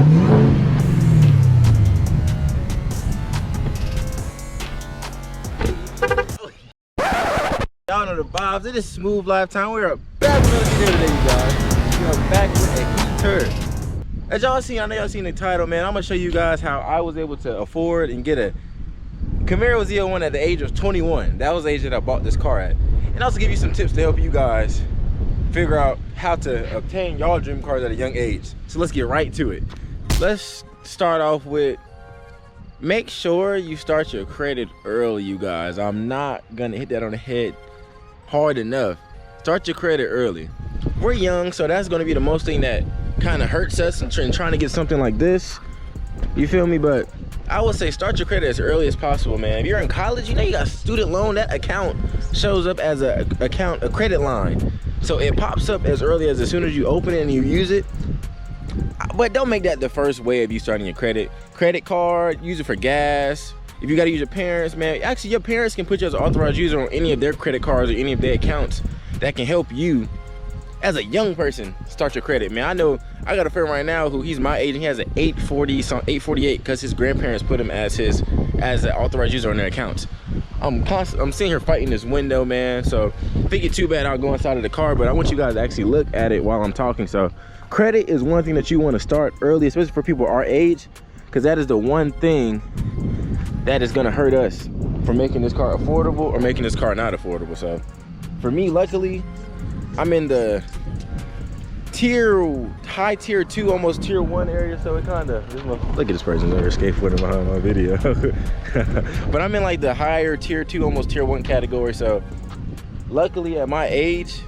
Y'all know the vibes. It is Smooth Lifetime. We are back with another video today, you guys. We are back with a heater. As y'all seen, I know y'all seen the title, man. I'm gonna show you guys how I was able to afford and get a Camaro Z01 at the age of 21. That was the age that I bought this car at. And also give you some tips to help you guys figure out how to obtain y'all dream cars at a young age. So let's get right to it. Let's start off with, make sure you start your credit early, you guys. I'm not gonna hit that on the head hard enough. Start your credit early. We're young, so that's gonna be the most thing that kind of hurts us in trying to get something like this. You feel me? But I would say start your credit as early as possible, man. If you're in college, you know you got a student loan, that account shows up as a credit line. So it pops up as early as soon as you open it and you use it. But don't make that the first way of you starting your credit. Credit card, use it for gas. If you gotta use your parents, man, actually your parents can put you as an authorized user on any of their credit cards or any of their accounts that can help you as a young person start your credit, man. I know I got a friend right now who he's my age and he has an 848 because his grandparents put him as an authorized user on their accounts. I'm seeing her fighting this window, man. So if it get too bad, I'll go inside of the car, but I want you guys to actually look at it while I'm talking. So credit is one thing that you want to start early, especially for people our age, because that is the one thing that is going to hurt us from making this car affordable or making this car not affordable. So for me, luckily, I'm in the high tier 2, almost tier 1 area, so it kind of, look at this person over skateboarding behind my video. But I'm in like the higher tier 2, almost tier 1 category. So luckily at my age,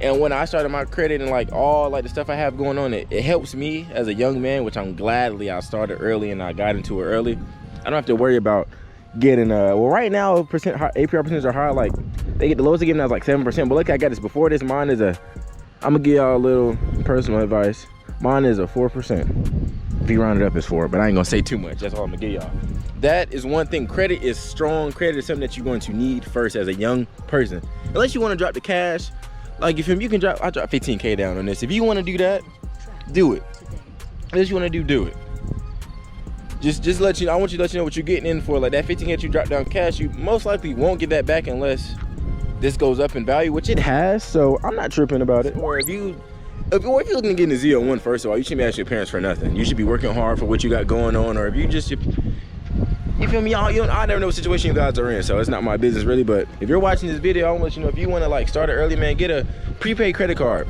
and when I started my credit and like all like the stuff I have going on, it helps me as a young man, which I'm gladly I started early and I got into it early. I don't have to worry about getting well, right now APR percentages are high. Like they get the lowest they get now is like 7%, but look, I got this before this. Mine is I'm gonna give y'all a little personal advice. Mine is a 4%. If you round it up, it's 4, but I ain't gonna say too much. That's all I'm gonna give y'all. That is one thing. Credit is strong. Credit is something that you're going to need first as a young person. Unless you want to drop the cash, like if you can drop, I drop 15K down on this. If you want to do that, do it. Unless you want to do it. Just let you know, I want you to let you know what you're getting in for. Like that 15K that you drop down cash, you most likely won't get that back unless this goes up in value, which it has. So I'm not tripping about it. Or if you're looking to get in a Z01, first of all, you shouldn't be asking your parents for nothing. You should be working hard for what you got going on. Or if you feel me, I never know what situation you guys are in, so it's not my business really. But if you're watching this video, I want to let you know, if you want to like start it early, man, get a prepaid credit card.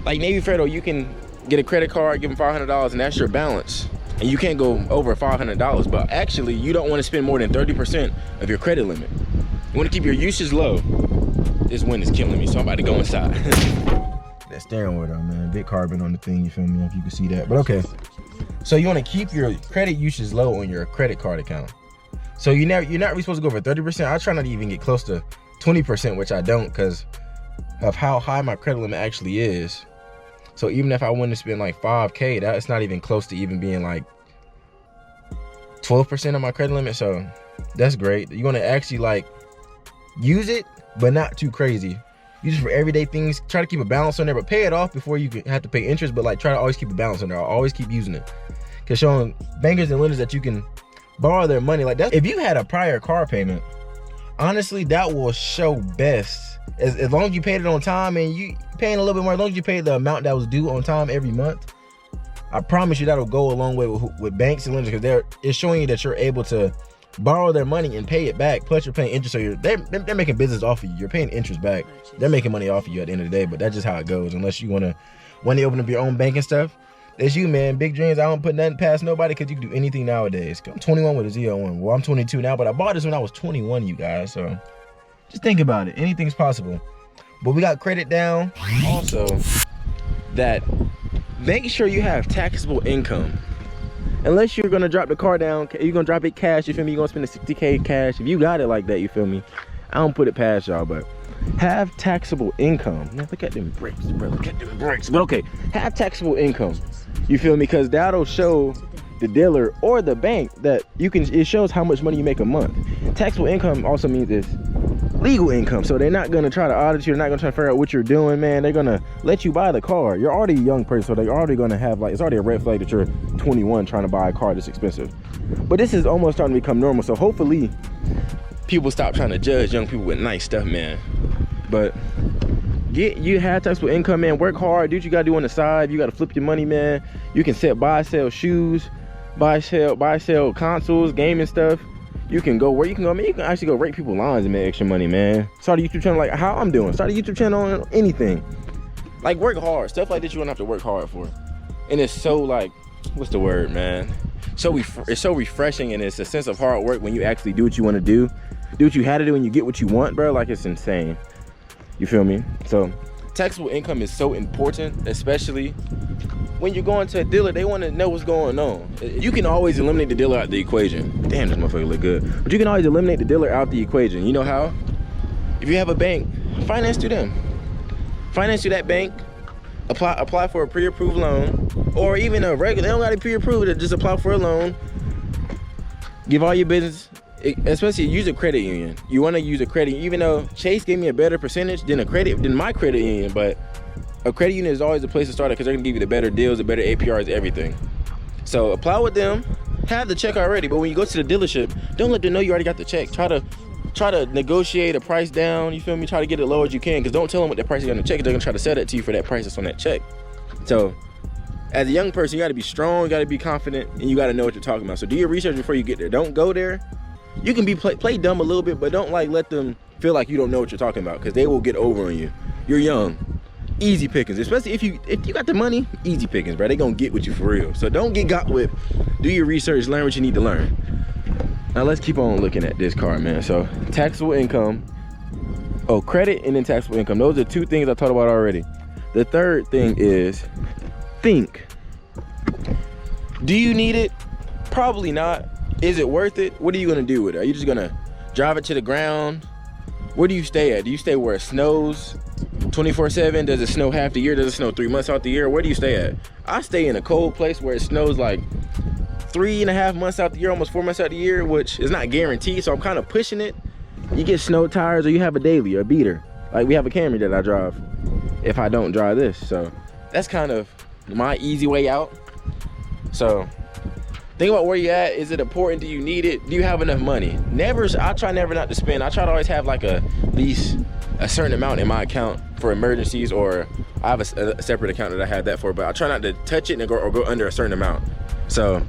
Like Navy Federal, you can get a credit card, give them $500, and that's your balance. And you can't go over $500, but actually you don't want to spend more than 30% of your credit limit. You want to keep your usage low. This wind is killing me, so I'm about to go inside. That steering wheel though, man, big carbon on the thing, you feel me, if you can see that. But okay, so you want to keep your credit usage low on your credit card account. So you're not really supposed to go over 30%. I try not to even get close to 20%, which I don't because of how high my credit limit actually is. So even if I wanted to spend like 5K, that's not even close to even being like 12% of my credit limit. So that's great. You want to actually like use it, but not too crazy. Use it for everyday things. Try to keep a balance on there, but pay it off before you have to pay interest. But like try to always keep a balance on there. I'll always keep using it. Cause showing bankers and lenders that you can borrow their money like that. If you had a prior car payment, honestly, that will show best. As long as you paid it on time and you paying a little bit more, as long as you paid the amount that was due on time every month, I promise you that'll go a long way with banks and lenders, because it's showing you that you're able to borrow their money and pay it back. Plus you're paying interest, so they're making business off of you. You're paying interest back. They're making money off of you at the end of the day, but that's just how it goes. Unless you want to open up your own bank and stuff, that's you, man. Big dreams. I don't put nothing past nobody, because you can do anything nowadays. I'm 21 with a Z01. Well, I'm 22 now, but I bought this when I was 21, you guys. So just think about it. Anything's possible. But we got credit down. Also, that make sure you have taxable income. Unless you're gonna drop the car down, you're gonna drop it cash, you feel me? You're gonna spend the 60K cash. If you got it like that, you feel me? I don't put it past y'all, but have taxable income. Now look at them brakes, bro. Look at them brakes. But okay, have taxable income. You feel me? Because that'll show the dealer or the bank that it shows how much money you make a month. Taxable income also means this. legal income. So they're not gonna try to audit you, they're not gonna try to figure out what you're doing, man. They're gonna let you buy the car. You're already a young person, so they're already gonna have like, it's already a red flag that you're 21 trying to buy a car this expensive. But this is almost starting to become normal, so hopefully people stop trying to judge young people with nice stuff, man. But you have taxable income, man. Work hard, do what you gotta do on the side. You gotta flip your money, man. You can buy, sell shoes, buy, sell consoles, gaming stuff. You can go where you can go, man. You can actually go rake people's lawns and make extra money, man. Start a YouTube channel like how I'm doing. Start a YouTube channel on anything. Like, work hard. Stuff like this you don't have to work hard for. And it's so, like, what's the word, man? It's so refreshing, and it's a sense of hard work when you actually do what you want to do what you had to do, and you get what you want, bro. Like, it's insane. You feel me? So taxable income is so important, especially when you're going to a dealer. They want to know what's going on. You can always eliminate the dealer out the equation. Damn, this motherfucker look good. But you can always eliminate the dealer out the equation. You know how? If you have a bank, finance to them. Finance to that bank. Apply for a pre-approved loan, or even a regular. They don't got to pre-approved. Just apply for a loan. Give all your business. Especially use a credit union. You want to use a credit, even though Chase gave me a better percentage than my credit union, but a credit union is always the place to start because they're gonna give you the better deals, the better APRs, everything. So apply with them, have the check already, but when you go to the dealership, don't let them know you already got the check. Try to negotiate a price down, you feel me? Try to get it low as you can, because don't tell them what that price is on the check. They're gonna try to sell that to you for that price that's on that check. So as a young person, you gotta be strong, you gotta be confident, and you gotta know what you're talking about. So do your research before you get there. Don't go there. You can play dumb a little bit, but don't like let them feel like you don't know what you're talking about, because they will get over on you. You're young. Easy pickings, especially if you got the money. Easy pickings, bro. They gonna get with you for real. So don't get got with. Do your research, learn what you need to learn. Now let's keep on looking at this car, man. So taxable income, credit, and then taxable income. Those are two things I talked about already. The third thing is think. Do you need it? Probably not. Is it worth it? What are you gonna do with it? Are you just gonna drive it to the ground? Where do you stay at? Do you stay where it snows 24/7? Does it snow half the year? Does it snow 3 months out the year? Where do you stay at? I stay in a cold place where it snows like 3.5 months out the year, almost 4 months out the year, which is not guaranteed, so I'm kind of pushing it. You get snow tires, or you have a daily or a beater. Like, we have a Camry that I drive if I don't drive this. So that's kind of my easy way out. So think about where you're at. Is it important? Do you need it? Do you have enough money? I try never not to spend. I try to always have like at least a certain amount in my account for emergencies, or I have a separate account that I have that for, but I try not to touch it and go under a certain amount. So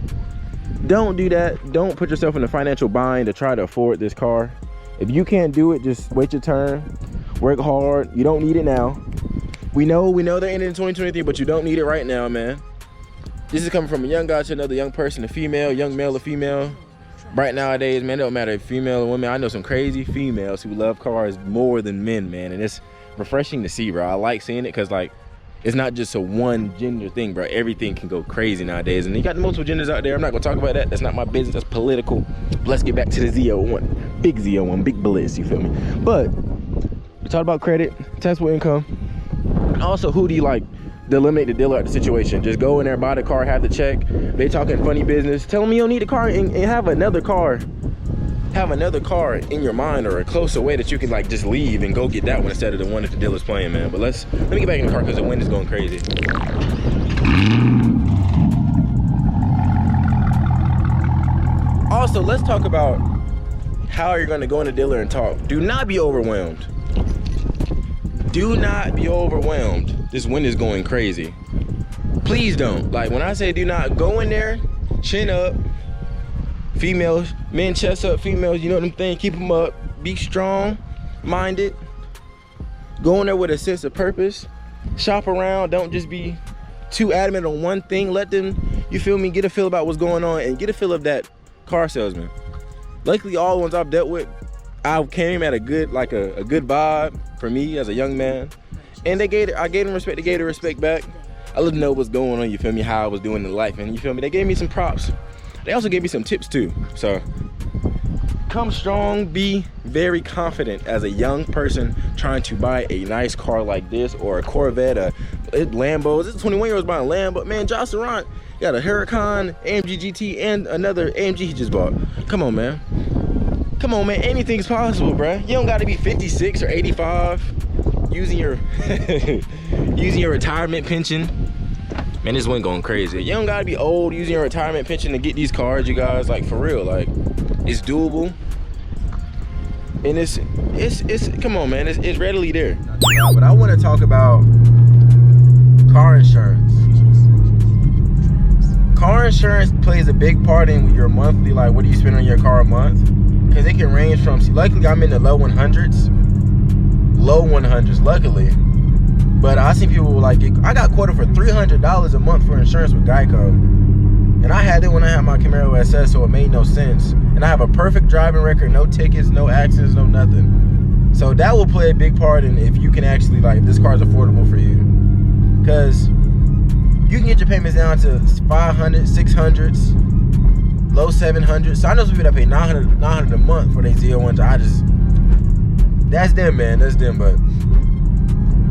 don't do that. Don't put yourself in a financial bind to try to afford this car. If you can't do it, just wait your turn. Work hard. You don't need it now. We know they're ending in 2023, but you don't need it right now, man. This is coming from a young guy to another young person, a female, young male or female. Right nowadays, man, it don't matter if female or women. I know some crazy females who love cars more than men, man. And it's refreshing to see, bro. I like seeing it because, like, it's not just a one gender thing, bro. Everything can go crazy nowadays. And you got multiple genders out there. I'm not going to talk about that. That's not my business. That's political. But let's get back to the Z01. Big Z01. Big bliss, you feel me? But we talked about credit, taxable income. And also, who do you like? To eliminate the dealer at the situation. Just go in there, buy the car, have the check. They talking funny business. Tell them you don't need a car, and have another car. Have another car in your mind, or a closer way that you can like just leave and go get that one instead of the one that the dealer's playing, man. But let me get back in the car because the wind is going crazy. Also, let's talk about how you're going to go in the dealer and talk. Do not be overwhelmed. Do not be overwhelmed. This wind is going crazy. Please don't. Like, when I say do not, go in there, chin up. Females, men chest up, females, you know what I'm saying? Keep them up. Be strong minded. Go in there with a sense of purpose. Shop around. Don't just be too adamant on one thing. Let them, you feel me, get a feel about what's going on and get a feel of that car salesman. Luckily, all the ones I've dealt with, I came at a good vibe for me as a young man. And I gave them respect, they gave the respect back. I let them know what's going on, you feel me, how I was doing in life, and you feel me, they gave me some props. They also gave me some tips too. So come strong, be very confident as a young person trying to buy a nice car like this, or a Corvette, a Lambo. This is 21-year-olds buying a Lambo. Man, Josh Durant got a Huracan, AMG GT, and another AMG he just bought. Come on, man. Come on, man, anything's possible, bruh. You don't gotta be 56 or 85 using your using your retirement pension. Man, this one going crazy. You don't gotta be old using your retirement pension to get these cars, you guys. Like, for real, like, it's doable. And it's come on, man, it's readily there. But I wanna talk about car insurance. Car insurance plays a big part in your monthly, like, what do you spend on your car a month? Because it can range from, see, luckily I'm in the low 100s, luckily. But I seen people like, I got quoted for $300 a month for insurance with Geico. And I had it when I had my Camaro SS, so it made no sense. And I have a perfect driving record, no tickets, no accidents, no nothing. So that will play a big part in if you can actually, like, if this car is affordable for you. Because you can get your payments down to 500, 600s, low 700s. So I know some people that pay 900 a month for their Z01s. That's them, man, that's them. But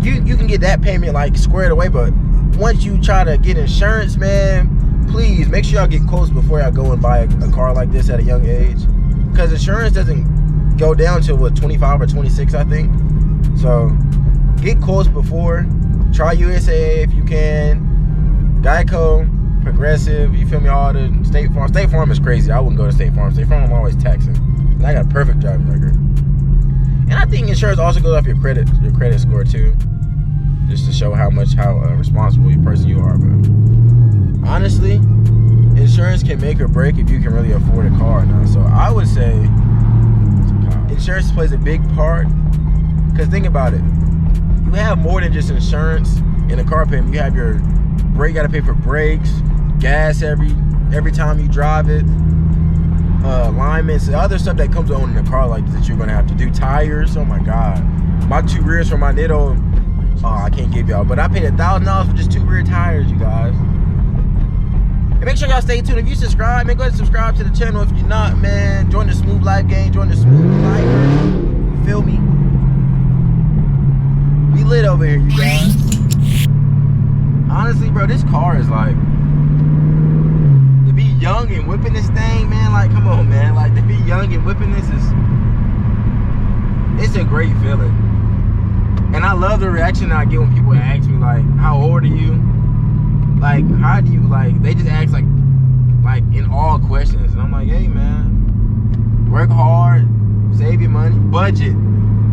you can get that payment like squared away. But once you try to get insurance, man, please make sure y'all get quotes before y'all go and buy a car like this at a young age. Because insurance doesn't go down to what, 25 or 26, I think. So get quotes before. Try USAA if you can. Geico, Progressive, you feel me, all the State Farm. State Farm is crazy. I wouldn't go to State Farm. State Farm I'm always taxing. And I got a perfect driving record. And I think insurance also goes off your credit score too. Just to show how responsible a person you are. But honestly, insurance can make or break if you can really afford a car now. So I would say insurance plays a big part. Because think about it. You have more than just insurance in a car payment. You have your brake, you gotta pay for brakes, gas every time you drive it, alignments, other stuff that comes on in a car like this that you're gonna have to do. Tires, oh my god. My 2 rears for my Nitto, I can't give y'all, but I paid $1,000 for just 2 rear tires, you guys. And make sure y'all stay tuned. If you subscribe, man, go ahead and subscribe to the channel. If you're not, man, join the Smooth Life gang, join the Smoovelifer. You feel me? We lit over here, you guys. Honestly, bro, this car is like, to be young and whipping this thing, man, like, come on, man. Like, to be young and whipping this it's a great feeling. And I love the reaction I get when people ask me, like, how old are you? Like, how do you, like, they just ask, like in all questions. And I'm like, hey, man, work hard, save your money, budget.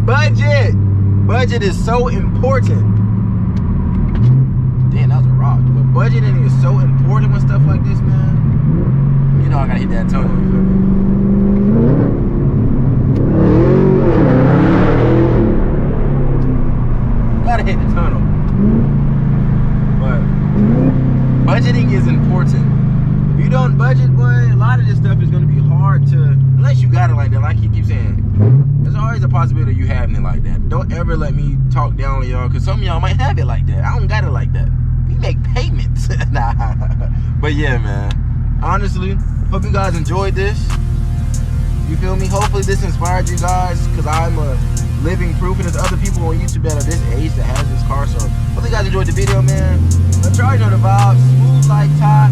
Budget is so important. Damn, that was a rock. But budgeting is so important with stuff like this, man. You know I gotta hit that tunnel, you feel me? Gotta hit the tunnel. But budgeting is important. If you don't budget, boy, a lot of this stuff is gonna be hard to, unless you got it like that, like you keep saying. There's always a possibility of you having it like that. Don't ever let me talk down on y'all, because some of y'all might have it like that. I don't got it like that. We make payments. Nah. But yeah, man. Honestly, hope you guys enjoyed this. You feel me? Hopefully this inspired you guys, because I'm a living proof, and there's other people on YouTube that are this age that has this car. So hopefully you guys enjoyed the video, man. But y'all know the vibes. Smooth like Ty.